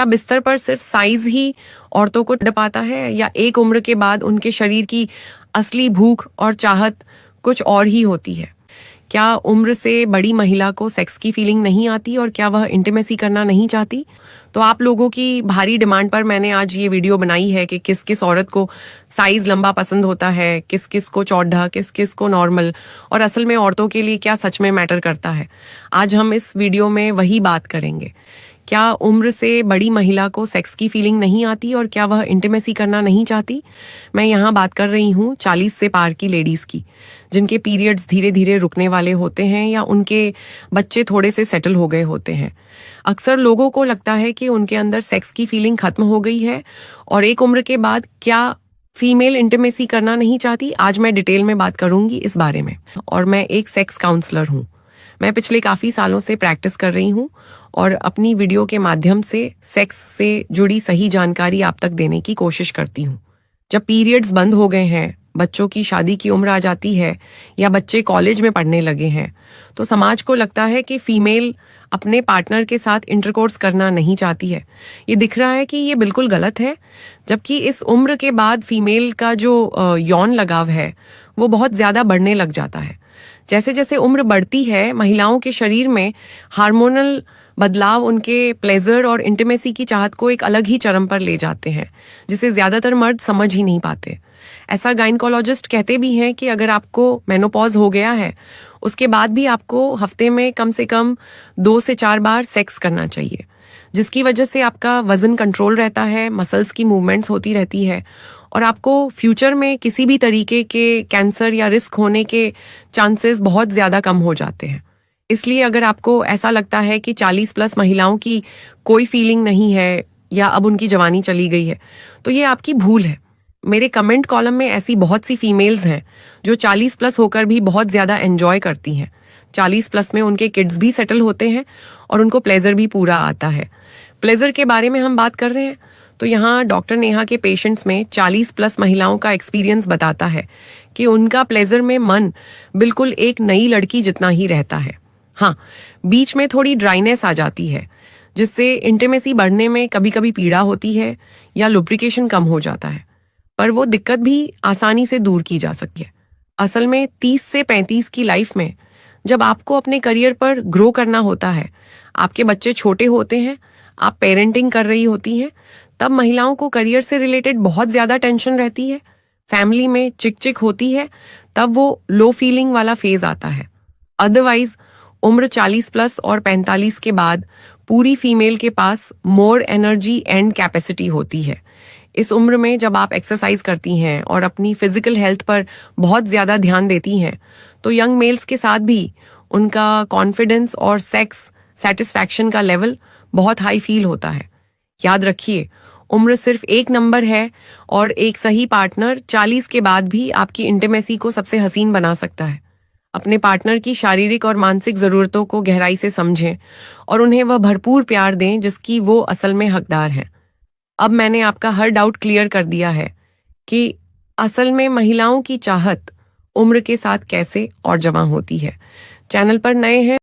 क्या बिस्तर पर सिर्फ साइज ही औरतों को पाता है, या एक उम्र के बाद उनके शरीर की असली भूख और चाहत कुछ और ही होती है? क्या उम्र से बड़ी महिला को सेक्स की फीलिंग नहीं आती और क्या वह इंटीमेसी करना नहीं चाहती? तो आप लोगों की भारी डिमांड पर मैंने आज ये वीडियो बनाई है कि किस किस औरत को साइज लंबा पसंद होता है, किस किस को चौड़ा, किस किस को नॉर्मल, और असल में औरतों के लिए क्या सच में मैटर करता है। आज हम इस वीडियो में वही बात करेंगे। क्या उम्र से बड़ी महिला को सेक्स की फीलिंग नहीं आती और क्या वह इंटीमेसी करना नहीं चाहती? मैं यहाँ बात कर रही हूँ 40 से पार की लेडीज की, जिनके पीरियड्स धीरे धीरे रुकने वाले होते हैं या उनके बच्चे थोड़े से सेटल हो गए होते हैं। अक्सर लोगों को लगता है कि उनके अंदर सेक्स की फीलिंग खत्म हो गई है और एक उम्र के बाद क्या फीमेल इंटीमेसी करना नहीं चाहती। आज मैं डिटेल में बात करूंगी इस बारे में। और मैं एक सेक्स काउंसलर हूँ। मैं पिछले काफी सालों से प्रैक्टिस कर रही हूँ और अपनी वीडियो के माध्यम से सेक्स से जुड़ी सही जानकारी आप तक देने की कोशिश करती हूँ। जब पीरियड्स बंद हो गए हैं, बच्चों की शादी की उम्र आ जाती है या बच्चे कॉलेज में पढ़ने लगे हैं, तो समाज को लगता है कि फीमेल अपने पार्टनर के साथ इंटरकोर्स करना नहीं चाहती है। ये दिख रहा है कि ये बिल्कुल गलत है, जबकि इस उम्र के बाद फीमेल का जो यौन लगाव है वो बहुत ज्यादा बढ़ने लग जाता है। जैसे जैसे उम्र बढ़ती है, महिलाओं के शरीर में हार्मोनल बदलाव उनके प्लेजर और इंटीमेसी की चाहत को एक अलग ही चरम पर ले जाते हैं, जिसे ज्यादातर मर्द समझ ही नहीं पाते। ऐसा गायनकोलॉजिस्ट कहते भी हैं कि अगर आपको मेनोपॉज हो गया है, उसके बाद भी आपको हफ्ते में कम से कम 2 से 4 बार सेक्स करना चाहिए, जिसकी वजह से आपका वजन कंट्रोल रहता है, मसल्स की मूवमेंट्स होती रहती है और आपको फ्यूचर में किसी भी तरीके के कैंसर या रिस्क होने के चांसेस बहुत ज्यादा कम हो जाते हैं। इसलिए अगर आपको ऐसा लगता है कि 40 प्लस महिलाओं की कोई फीलिंग नहीं है या अब उनकी जवानी चली गई है, तो ये आपकी भूल है। मेरे कमेंट कॉलम में ऐसी बहुत सी फीमेल्स हैं जो 40 प्लस होकर भी बहुत ज्यादा एंजॉय करती हैं। 40 प्लस में उनके किड्स भी सेटल होते हैं और उनको प्लेजर भी पूरा आता है। प्लेजर के बारे में हम बात कर रहे हैं तो यहाँ डॉक्टर नेहा के पेशेंट्स में 40 प्लस महिलाओं का एक्सपीरियंस बताता है कि उनका प्लेजर में मन बिल्कुल एक नई लड़की जितना ही रहता है। हाँ, बीच में थोड़ी ड्राइनेस आ जाती है, जिससे इंटीमेसी बढ़ने में कभी कभी पीड़ा होती है या लुब्रिकेशन कम हो जाता है, पर वो दिक्कत भी आसानी से दूर की जा सकती है। असल में 30 से 35 की लाइफ में जब आपको अपने करियर पर ग्रो करना होता है, आपके बच्चे छोटे होते हैं, आप पेरेंटिंग कर रही होती हैं, तब महिलाओं को करियर से रिलेटेड बहुत ज्यादा टेंशन रहती है, फैमिली में चिक चिक होती है, तब वो लो फीलिंग वाला फेज आता है। अदरवाइज उम्र 40 प्लस और 45 के बाद पूरी फीमेल के पास मोर एनर्जी एंड कैपेसिटी होती है। इस उम्र में जब आप एक्सरसाइज करती हैं और अपनी फिजिकल हेल्थ पर बहुत ज्यादा ध्यान देती हैं, तो यंग मेल्स के साथ भी उनका कॉन्फिडेंस और सेक्स सेटिस्फैक्शन का लेवल बहुत हाई फील होता है। याद रखिए, उम्र सिर्फ एक नंबर है और एक सही पार्टनर 40 के बाद भी आपकी इंटीमेसी को सबसे हसीन बना सकता है। अपने पार्टनर की शारीरिक और मानसिक जरूरतों को गहराई से समझें और उन्हें वह भरपूर प्यार दें जिसकी वो असल में हकदार हैं। अब मैंने आपका हर डाउट क्लियर कर दिया है कि असल में महिलाओं की चाहत उम्र के साथ कैसे और जवां होती है। चैनल पर नए हैं